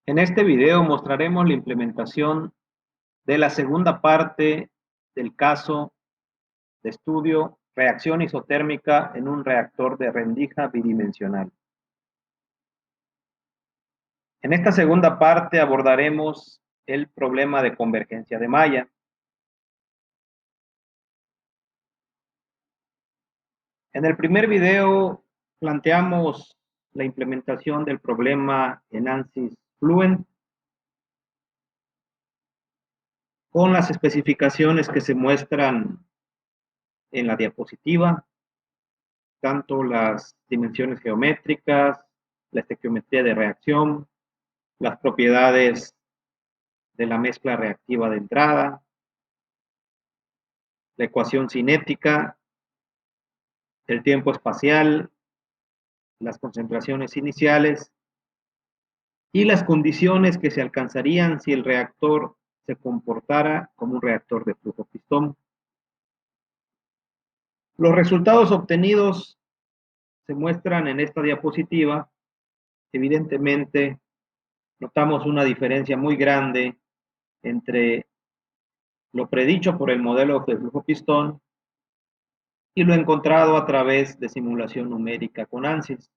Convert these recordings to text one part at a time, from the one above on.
En este video mostraremos la implementación de la segunda parte del caso de estudio reacción isotérmica en un reactor de rendija bidimensional. En esta segunda parte abordaremos el problema de convergencia de malla. En el primer video planteamos la implementación del problema en ANSYS Fluent con las especificaciones que se muestran en la diapositiva, tanto las dimensiones geométricas, la estequiometría de reacción, las propiedades de la mezcla reactiva de entrada, la ecuación cinética, el tiempo espacial, las concentraciones iniciales y las condiciones que se alcanzarían si el reactor se comportara como un reactor de flujo pistón. Los resultados obtenidos se muestran en esta diapositiva. Evidentemente, notamos una diferencia muy grande entre lo predicho por el modelo de flujo pistón y lo encontrado a través de simulación numérica con ANSYS.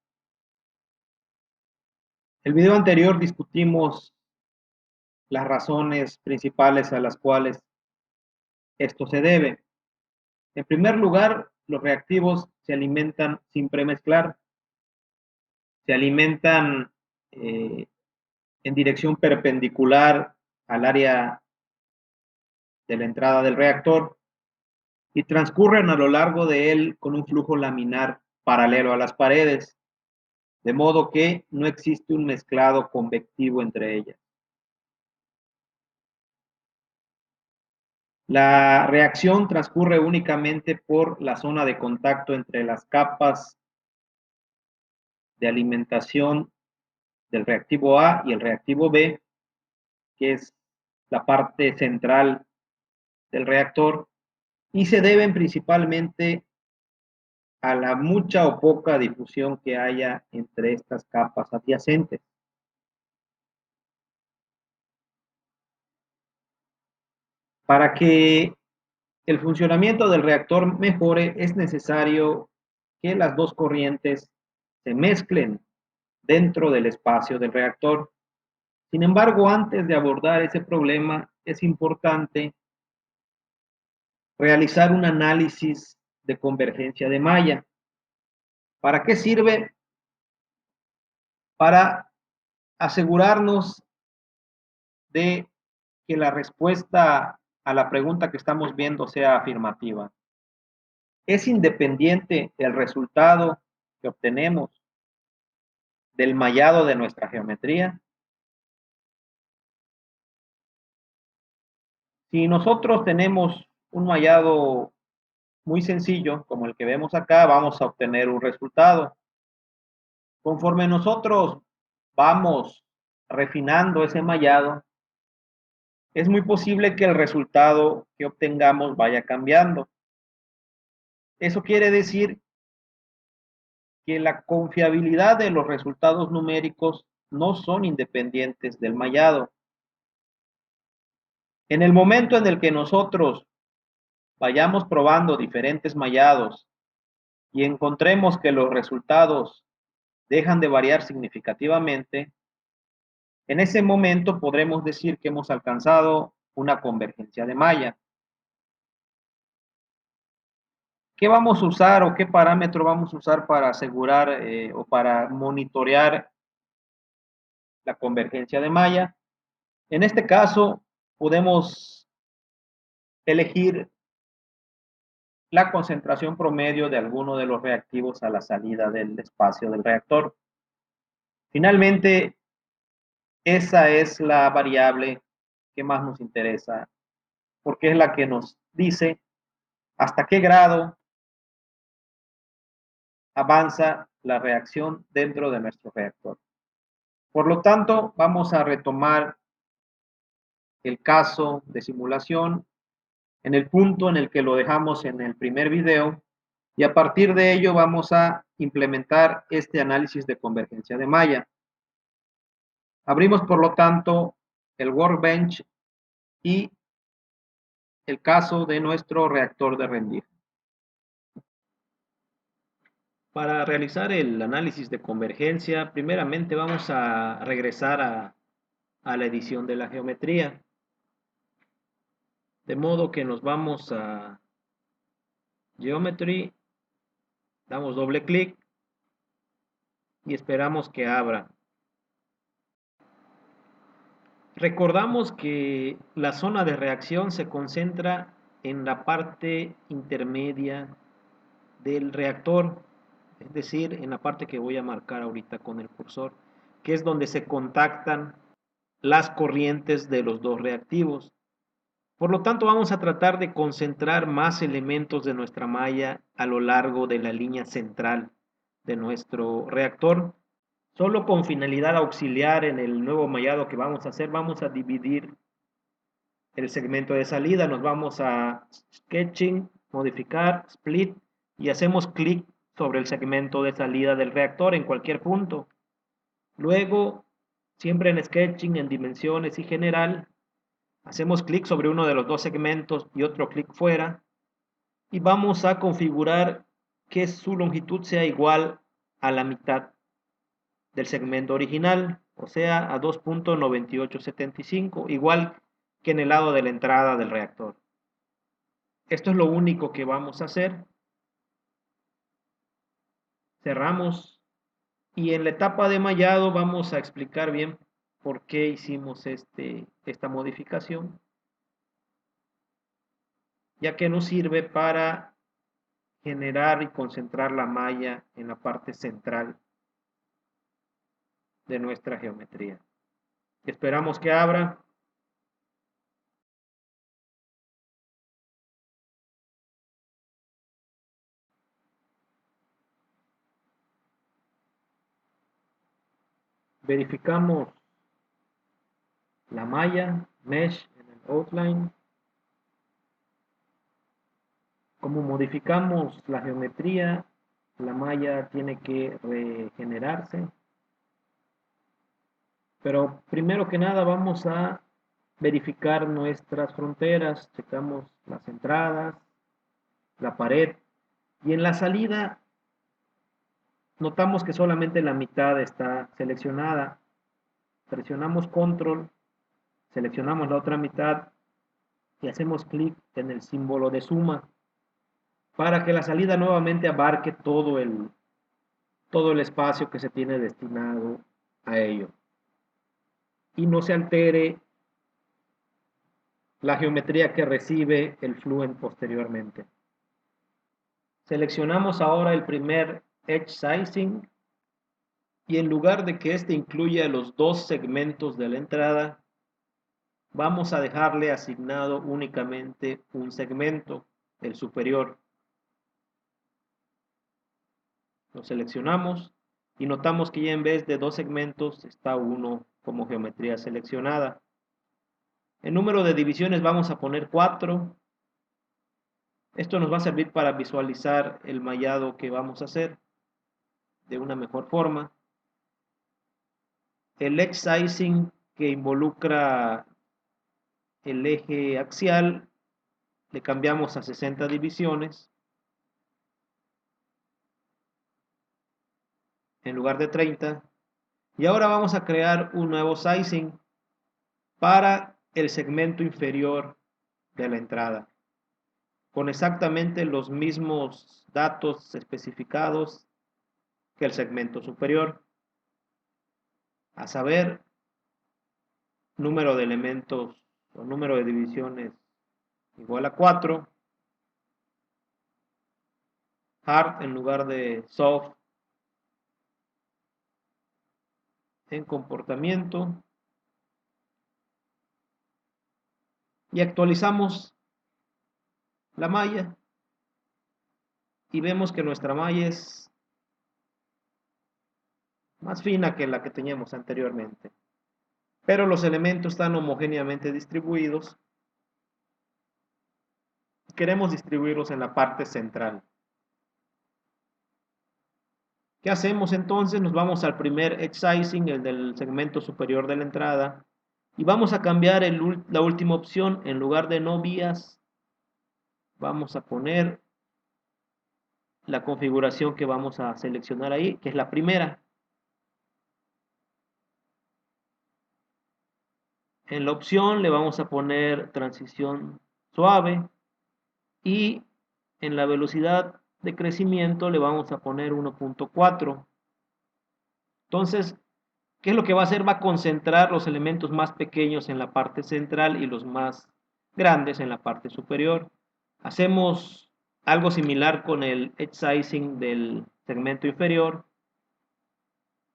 El video anterior discutimos las razones principales a las cuales esto se debe. En primer lugar, los reactivos se alimentan sin premezclar, se alimentan en dirección perpendicular al área de la entrada del reactor y transcurren a lo largo de él con un flujo laminar paralelo a las paredes, de modo que no existe un mezclado convectivo entre ellas. La reacción transcurre únicamente por la zona de contacto entre las capas de alimentación del reactivo A y el reactivo B, que es la parte central del reactor, y se deben principalmente a la mucha o poca difusión que haya entre estas capas adyacentes. Para que el funcionamiento del reactor mejore, es necesario que las dos corrientes se mezclen dentro del espacio del reactor. Sin embargo, antes de abordar ese problema, es importante realizar un análisis de convergencia de malla. ¿Para qué sirve? Para asegurarnos de que la respuesta a la pregunta que estamos viendo sea afirmativa. ¿Es independiente el resultado que obtenemos del mallado de nuestra geometría? Si nosotros tenemos un mallado muy sencillo, como el que vemos acá, vamos a obtener un resultado. Conforme nosotros vamos refinando ese mallado, es muy posible que el resultado que obtengamos vaya cambiando. Eso quiere decir que la confiabilidad de los resultados numéricos no son independientes del mallado. En el momento en el que nosotros vayamos probando diferentes mallados y encontremos que los resultados dejan de variar significativamente, en ese momento podremos decir que hemos alcanzado una convergencia de malla. ¿Qué vamos a usar o qué parámetro vamos a usar para asegurar o para monitorear la convergencia de malla? En este caso, podemos elegir la concentración promedio de alguno de los reactivos a la salida del espacio del reactor. Finalmente, esa es la variable que más nos interesa, porque es la que nos dice hasta qué grado avanza la reacción dentro de nuestro reactor. Por lo tanto, vamos a retomar el caso de simulación en el punto en el que lo dejamos en el primer video, y a partir de ello vamos a implementar este análisis de convergencia de malla. Abrimos, por lo tanto, el Workbench y el caso de nuestro reactor de rendir. Para realizar el análisis de convergencia, primeramente vamos a regresar a la edición de la geometría. De modo que nos vamos a Geometry, damos doble clic y esperamos que abra. Recordamos que la zona de reacción se concentra en la parte intermedia del reactor, es decir, en la parte que voy a marcar ahorita con el cursor, que es donde se contactan las corrientes de los dos reactivos. Por lo tanto, vamos a tratar de concentrar más elementos de nuestra malla a lo largo de la línea central de nuestro reactor. Solo con finalidad auxiliar en el nuevo mallado que vamos a hacer, vamos a dividir el segmento de salida, nos vamos a Sketching, modificar, Split y hacemos clic sobre el segmento de salida del reactor en cualquier punto. Luego, siempre en Sketching, en Dimensiones y General, hacemos clic sobre uno de los dos segmentos y otro clic fuera y vamos a configurar que su longitud sea igual a la mitad del segmento original, o sea, a 2.9875, igual que en el lado de la entrada del reactor. Esto es lo único que vamos a hacer. Cerramos y en la etapa de mallado vamos a explicar bien por qué hicimos esta modificación, ya que nos sirve para generar y concentrar la malla en la parte central de nuestra geometría. Esperamos que abra. Verificamos la malla, mesh en el outline. Como modificamos la geometría, la malla tiene que regenerarse. Pero primero que nada vamos a verificar nuestras fronteras, checamos las entradas, la pared y en la salida notamos que solamente la mitad está seleccionada. Presionamos control, seleccionamos la otra mitad y hacemos clic en el símbolo de suma para que la salida nuevamente abarque todo el espacio que se tiene destinado a ello y no se altere la geometría que recibe el Fluent posteriormente. Seleccionamos ahora el primer Edge Sizing y en lugar de que este incluya los dos segmentos de la entrada, vamos a dejarle asignado únicamente un segmento, el superior. Lo seleccionamos y notamos que ya en vez de dos segmentos está uno como geometría seleccionada. El número de divisiones vamos a poner 4. Esto nos va a servir para visualizar el mallado que vamos a hacer de una mejor forma. El edge sizing que involucra el eje axial le cambiamos a 60 divisiones en lugar de 30. Y ahora vamos a crear un nuevo sizing para el segmento inferior de la entrada, con exactamente los mismos datos especificados que el segmento superior, a saber, número de elementos o número de divisiones igual a 4, hard en lugar de soft en comportamiento, y actualizamos la malla y vemos que nuestra malla es más fina que la que teníamos anteriormente, pero los elementos están homogéneamente distribuidos. Queremos distribuirlos en la parte central. ¿Qué hacemos entonces? Nos vamos al primer edge sizing, el del segmento superior de la entrada, y vamos a cambiar la última opción. En lugar de no vías, vamos a poner la configuración que vamos a seleccionar ahí, que es la primera. En la opción le vamos a poner transición suave y en la velocidad de crecimiento le vamos a poner 1.4. Entonces, ¿qué es lo que va a hacer? Va a concentrar los elementos más pequeños en la parte central y los más grandes en la parte superior. Hacemos algo similar con el edge sizing del segmento inferior.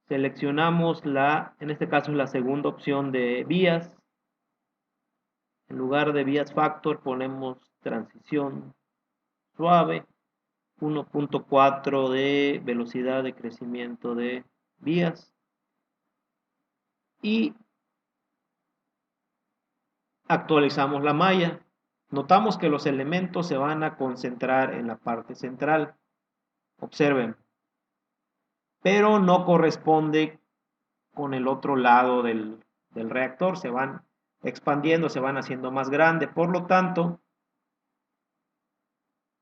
Seleccionamos en este caso es la segunda opción de vías. En lugar de vías factor ponemos transición suave, 1.4 de velocidad de crecimiento de vías y actualizamos la malla. Notamos que los elementos se van a concentrar en la parte central. Observen, pero no corresponde con el otro lado del reactor. Se van expandiendo, se van haciendo más grande. Por lo tanto,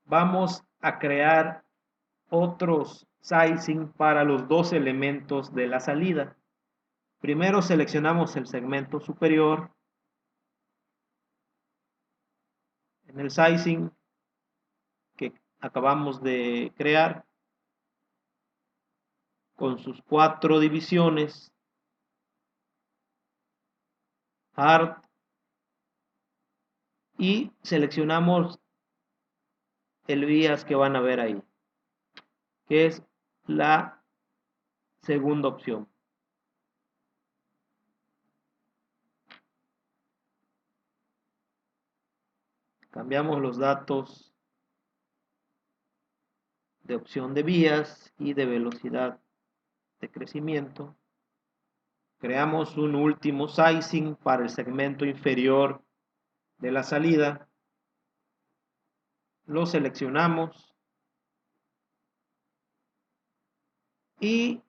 vamos a crear otros sizing para los dos elementos de la salida. Primero seleccionamos el segmento superior. En el sizing que acabamos de crear, con sus 4 divisiones, Hard, y seleccionamos el vías que van a ver ahí, que es la segunda opción. Cambiamos los datos de opción de vías y de velocidad de crecimiento. Creamos un último sizing para el segmento inferior de la salida. Lo seleccionamos y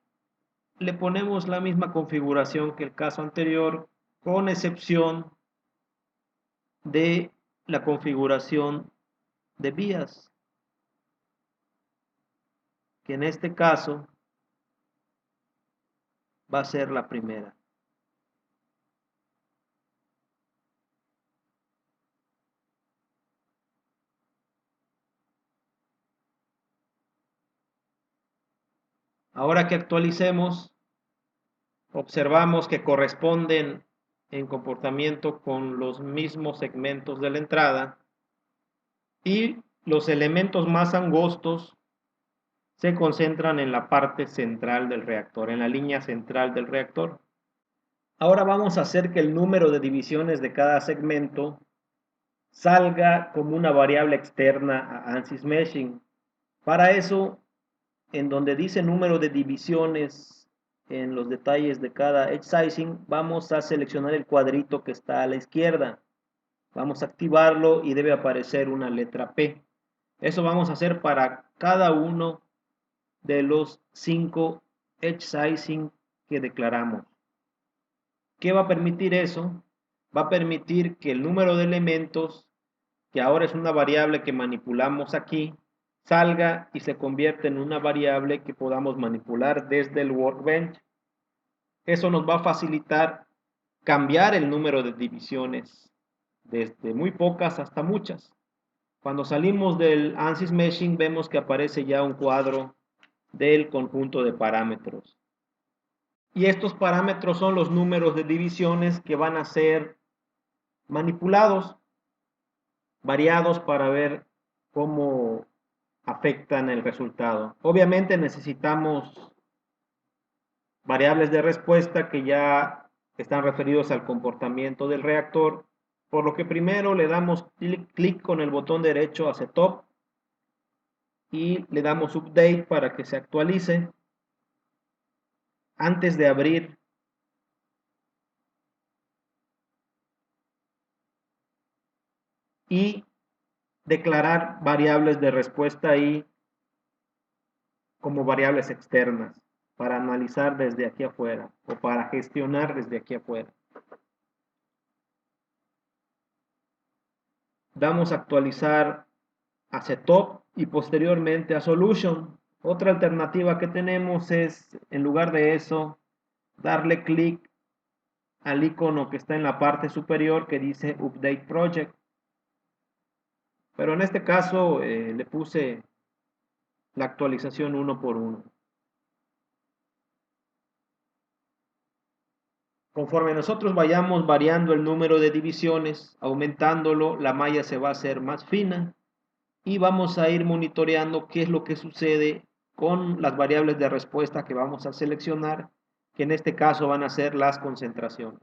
le ponemos la misma configuración que el caso anterior, con excepción de la configuración de vías, que en este caso va a ser la primera. Ahora que actualicemos, observamos que corresponden en comportamiento con los mismos segmentos de la entrada y los elementos más angostos se concentran en la parte central del reactor, en la línea central del reactor. Ahora vamos a hacer que el número de divisiones de cada segmento salga como una variable externa a ANSYS Meshing. Para eso, en donde dice número de divisiones en los detalles de cada edge sizing, vamos a seleccionar el cuadrito que está a la izquierda. Vamos a activarlo y debe aparecer una letra P. Eso vamos a hacer para cada uno de los 5 edge sizing que declaramos. ¿Qué va a permitir eso? Va a permitir que el número de elementos, que ahora es una variable que manipulamos aquí, salga y se convierte en una variable que podamos manipular desde el Workbench. Eso nos va a facilitar cambiar el número de divisiones desde muy pocas hasta muchas. Cuando salimos del ANSYS Meshing vemos que aparece ya un cuadro del conjunto de parámetros. Y estos parámetros son los números de divisiones que van a ser manipulados, variados para ver cómo afectan el resultado. Obviamente necesitamos variables de respuesta que ya están referidos al comportamiento del reactor, por lo que primero le damos clic con el botón derecho a Setup y le damos Update para que se actualice. Antes de abrir y declarar variables de respuesta ahí como variables externas para analizar desde aquí afuera o para gestionar desde aquí afuera. Damos a actualizar a setup y posteriormente a solution. Otra alternativa que tenemos es, en lugar de eso, darle clic al icono que está en la parte superior que dice Update Project. Pero en este caso le puse la actualización uno por uno. Conforme nosotros vayamos variando el número de divisiones, aumentándolo, la malla se va a hacer más fina y vamos a ir monitoreando qué es lo que sucede con las variables de respuesta que vamos a seleccionar, que en este caso van a ser las concentraciones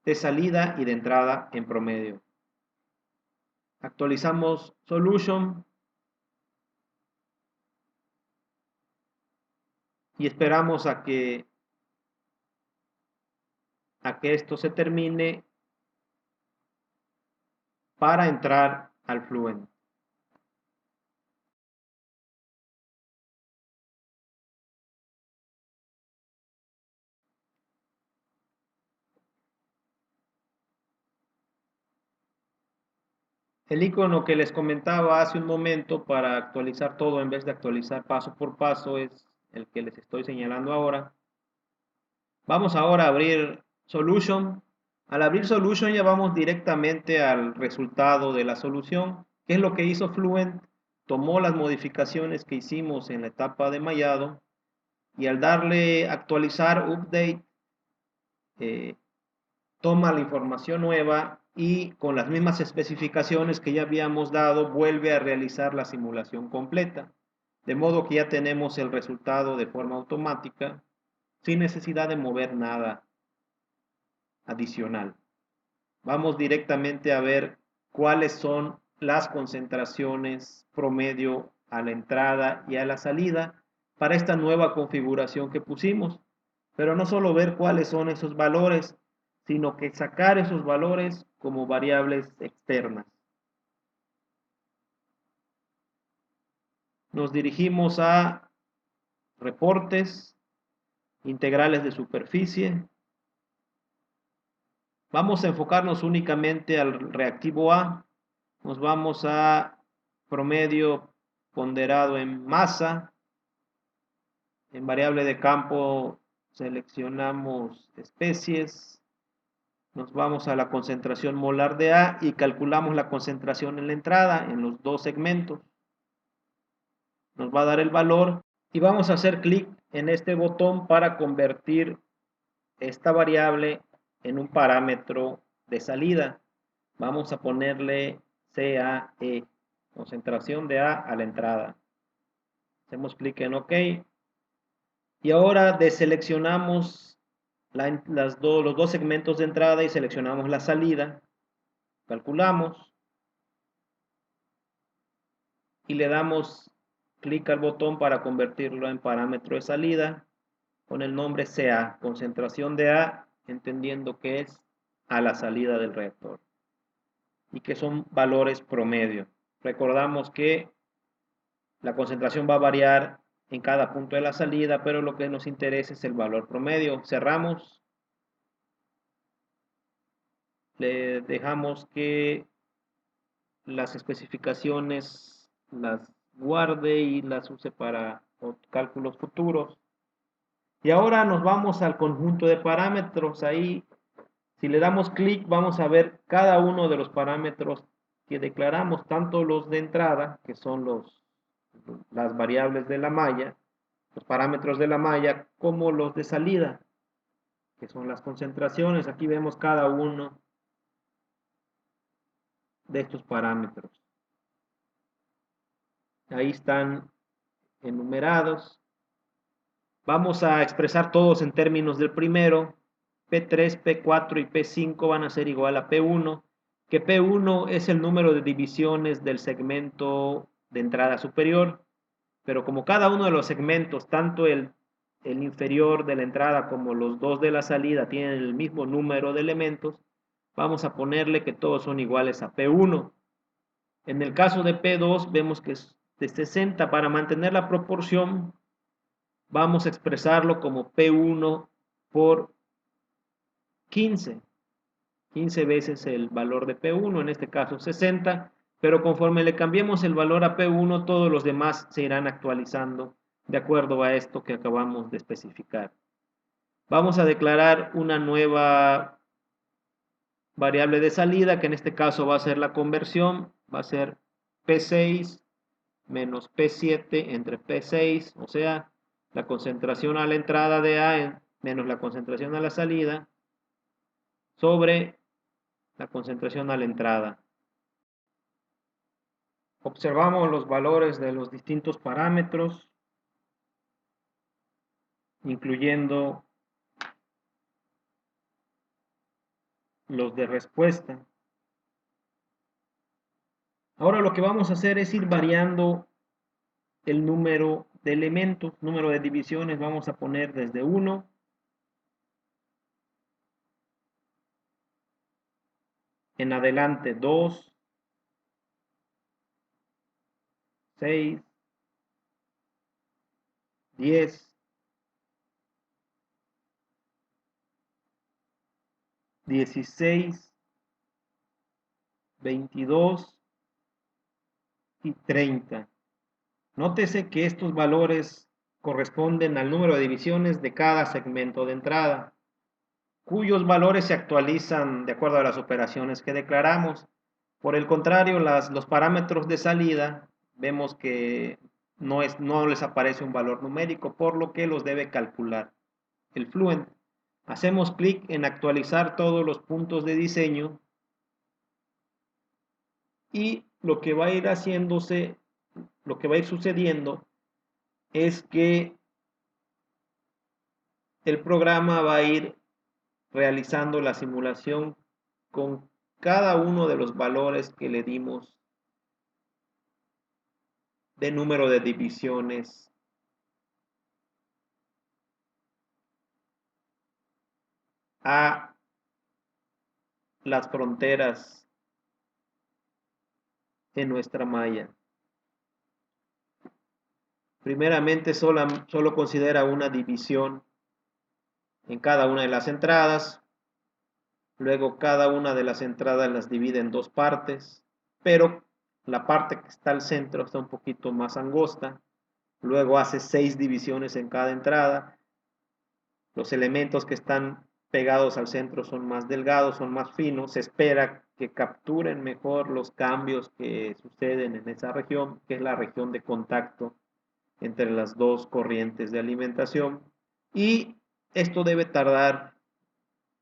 de salida y de entrada en promedio. Actualizamos Solution y esperamos a que esto se termine para entrar al Fluent. El icono que les comentaba hace un momento para actualizar todo en vez de actualizar paso por paso es el que les estoy señalando ahora. Vamos ahora a abrir Solution. Al abrir Solution ya vamos directamente al resultado de la solución. ¿Qué es lo que hizo Fluent? Tomó las modificaciones que hicimos en la etapa de mallado y al darle actualizar, update, toma la información nueva y con las mismas especificaciones que ya habíamos dado, vuelve a realizar la simulación completa. De modo que ya tenemos el resultado de forma automática, sin necesidad de mover nada adicional. Vamos directamente a ver cuáles son las concentraciones promedio a la entrada y a la salida para esta nueva configuración que pusimos. Pero no solo ver cuáles son esos valores, sino que sacar esos valores como variables externas. Nos dirigimos a reportes, integrales de superficie. Vamos a enfocarnos únicamente al reactivo A. Nos vamos a promedio ponderado en masa. En variable de campo seleccionamos especies. Nos vamos a la concentración molar de A y calculamos la concentración en la entrada en los dos segmentos. Nos va a dar el valor y vamos a hacer clic en este botón para convertir esta variable en un parámetro de salida. Vamos a ponerle CAE, concentración de A a la entrada. Hacemos clic en OK. Y ahora deseleccionamos los dos segmentos de entrada y seleccionamos la salida. Calculamos y le damos clic al botón para convertirlo en parámetro de salida con el nombre CA, concentración de A, entendiendo que es a la salida del reactor y que son valores promedio. Recordamos que la concentración va a variar en cada punto de la salida, pero lo que nos interesa es el valor promedio. Cerramos, le dejamos que las especificaciones las guarde y las use para cálculos futuros. Y ahora nos vamos al conjunto de parámetros. Ahí, si le damos clic, vamos a ver cada uno de los parámetros que declaramos, tanto los de entrada, que son las variables de la malla, los parámetros de la malla, como los de salida, que son las concentraciones. Aquí vemos cada uno de estos parámetros. Ahí están enumerados. Vamos a expresar todos en términos del primero. P3, P4 y P5 van a ser igual a P1, que P1 es el número de divisiones del segmento de entrada superior, pero como cada uno de los segmentos, tanto el inferior de la entrada como los dos de la salida, tienen el mismo número de elementos, vamos a ponerle que todos son iguales a P1. En el caso de P2 vemos que de 60. Para mantener la proporción, vamos a expresarlo como P1 por 15. 15 veces el valor de P1, en este caso 60, pero conforme le cambiemos el valor a P1, todos los demás se irán actualizando de acuerdo a esto que acabamos de especificar. Vamos a declarar una nueva variable de salida, que en este caso va a ser la conversión, va a ser P6 menos P7 entre P6, o sea, la concentración a la entrada de A menos la concentración a la salida, sobre la concentración a la entrada. Observamos los valores de los distintos parámetros, incluyendo los de respuesta. Ahora lo que vamos a hacer es ir variando el número de elementos, número de divisiones, vamos a poner desde 1 en adelante, 2, 6, 10, 16, 22 y 30. Nótese que estos valores corresponden al número de divisiones de cada segmento de entrada, cuyos valores se actualizan de acuerdo a las operaciones que declaramos. Por el contrario, los parámetros de salida, vemos que no les aparece un valor numérico, por lo que los debe calcular el Fluent. Hacemos clic en actualizar todos los puntos de diseño y lo que va a ir haciéndose, lo que va a ir sucediendo es que el programa va a ir realizando la simulación con cada uno de los valores que le dimos de número de divisiones a las fronteras en nuestra malla. Primeramente solo considera una división en cada una de las entradas, luego cada una de las entradas las divide en dos partes, pero la parte que está al centro está un poquito más angosta, luego hace 6 divisiones en cada entrada, los elementos que están pegados al centro son más delgados, son más finos, se espera que capturen mejor los cambios que suceden en esa región, que es la región de contacto entre las dos corrientes de alimentación, y esto debe tardar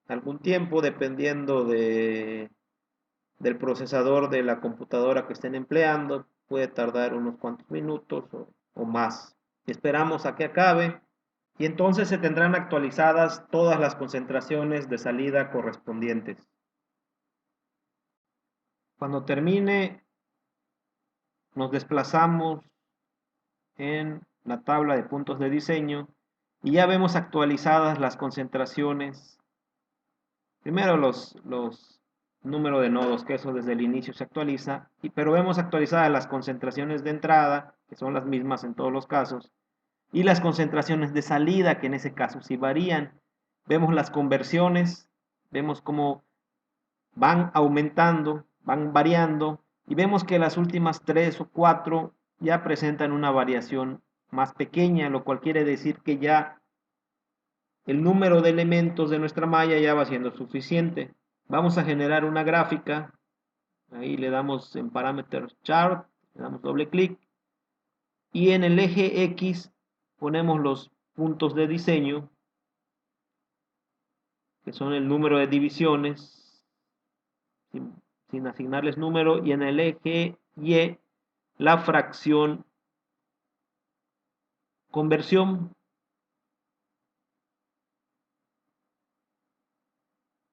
algún tiempo dependiendo del procesador de la computadora que estén empleando, puede tardar unos cuantos minutos o más. Esperamos a que acabe y entonces se tendrán actualizadas todas las concentraciones de salida correspondientes. Cuando termine, nos desplazamos en la tabla de puntos de diseño y ya vemos actualizadas las concentraciones. Primero los números de nodos, que eso desde el inicio se actualiza, pero vemos actualizadas las concentraciones de entrada, que son las mismas en todos los casos, y las concentraciones de salida, que en ese caso sí varían. Vemos las conversiones, vemos cómo van aumentando, van variando, y vemos que las últimas 3 o 4 ya presentan una variación más pequeña, lo cual quiere decir que ya el número de elementos de nuestra malla ya va siendo suficiente. Vamos a generar una gráfica, ahí le damos en Parameters Chart, le damos doble clic, y en el eje X ponemos los puntos de diseño, que son el número de divisiones, sin asignarles número, y en el eje Y la fracción conversión.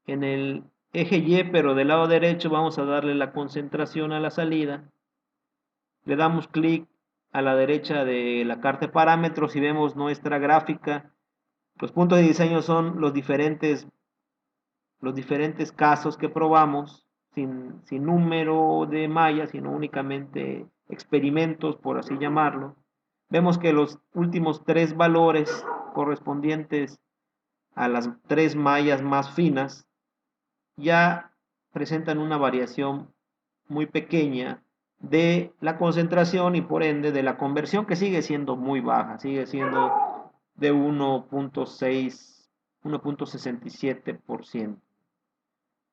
En el eje Y, pero del lado derecho, vamos a darle la concentración a la salida. Le damos clic a la derecha de la carta de parámetros y vemos nuestra gráfica. Los puntos de diseño son los diferentes casos que probamos, sin número de malla, sino únicamente experimentos, por así llamarlo, vemos que los últimos 3 valores correspondientes a las 3 mallas más finas ya presentan una variación muy pequeña de la concentración y por ende de la conversión, que sigue siendo muy baja, sigue siendo de 1.6, 1.67%,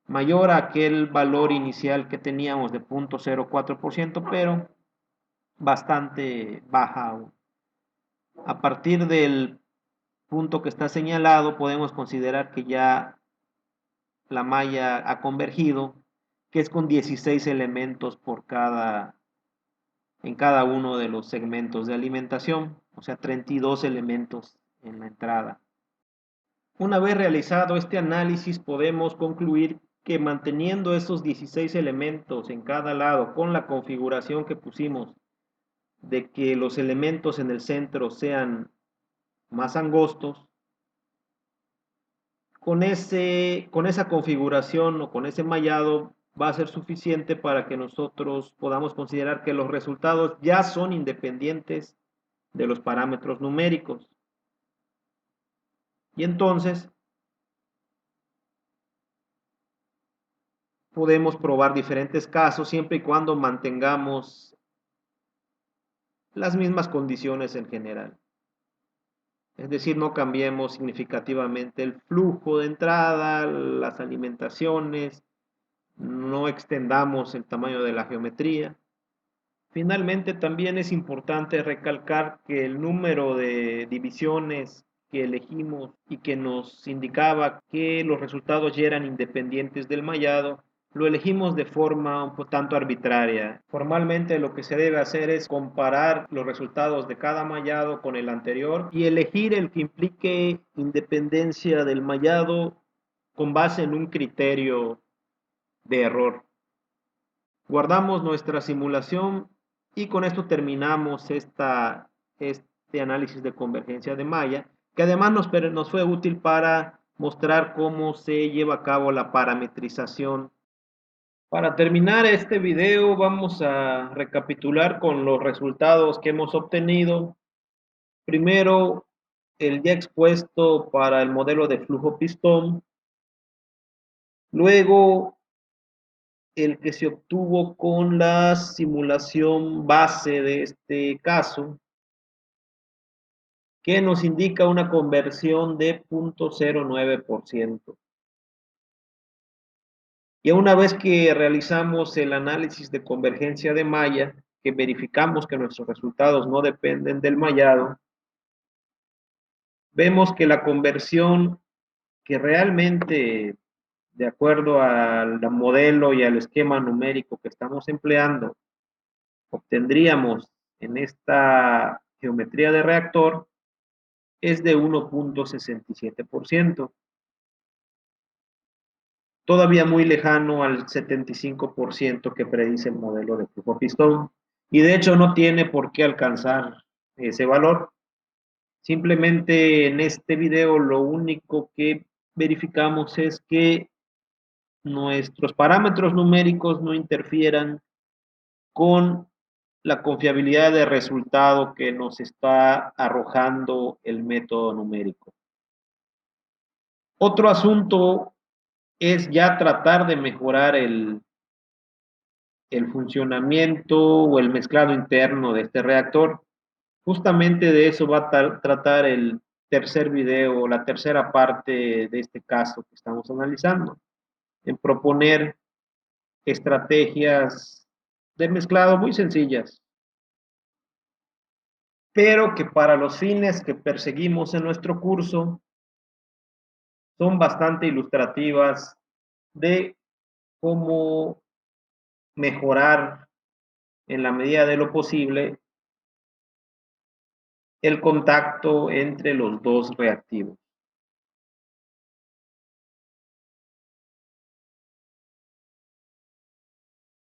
mayor a aquel valor inicial que teníamos de 0.04%, pero bastante baja aún. A partir del punto que está señalado, podemos considerar que ya la malla ha convergido, que es con 16 elementos en cada uno de los segmentos de alimentación, o sea, 32 elementos en la entrada. Una vez realizado este análisis, podemos concluir que manteniendo esos 16 elementos en cada lado con la configuración que pusimos de que los elementos en el centro sean más angostos, con esa configuración o con ese mallado va a ser suficiente para que nosotros podamos considerar que los resultados ya son independientes de los parámetros numéricos. Y entonces podemos probar diferentes casos siempre y cuando mantengamos las mismas condiciones en general. Es decir, no cambiemos significativamente el flujo de entrada, las alimentaciones, no extendamos el tamaño de la geometría. Finalmente, también es importante recalcar que el número de divisiones que elegimos y que nos indicaba que los resultados ya eran independientes del mallado, lo elegimos de forma un tanto arbitraria. Formalmente lo que se debe hacer es comparar los resultados de cada mallado con el anterior y elegir el que implique independencia del mallado con base en un criterio de error. Guardamos nuestra simulación y con esto terminamos este análisis de convergencia de malla, que además nos fue útil para mostrar cómo se lleva a cabo la parametrización. Para terminar este video vamos a recapitular con los resultados que hemos obtenido. Primero, el ya expuesto para el modelo de flujo pistón. Luego, el que se obtuvo con la simulación base de este caso, que nos indica una conversión de 0.09%. Y una vez que realizamos el análisis de convergencia de malla, que verificamos que nuestros resultados no dependen del mallado, vemos que la conversión que realmente, de acuerdo al modelo y al esquema numérico que estamos empleando, obtendríamos en esta geometría de reactor es de 1.67%, todavía muy lejano al 75% que predice el modelo de flujo pistón, y de hecho no tiene por qué alcanzar ese valor. Simplemente en este video lo único que verificamos es que nuestros parámetros numéricos no interfieran con la confiabilidad de resultado que nos está arrojando el método numérico. Otro asunto es ya tratar de mejorar el funcionamiento o el mezclado interno de este reactor. Justamente de eso va a tratar el tercer video, la tercera parte de este caso que estamos analizando, en proponer estrategias de mezclado muy sencillas, pero que para los fines que perseguimos en nuestro curso son bastante ilustrativas de cómo mejorar en la medida de lo posible el contacto entre los dos reactivos.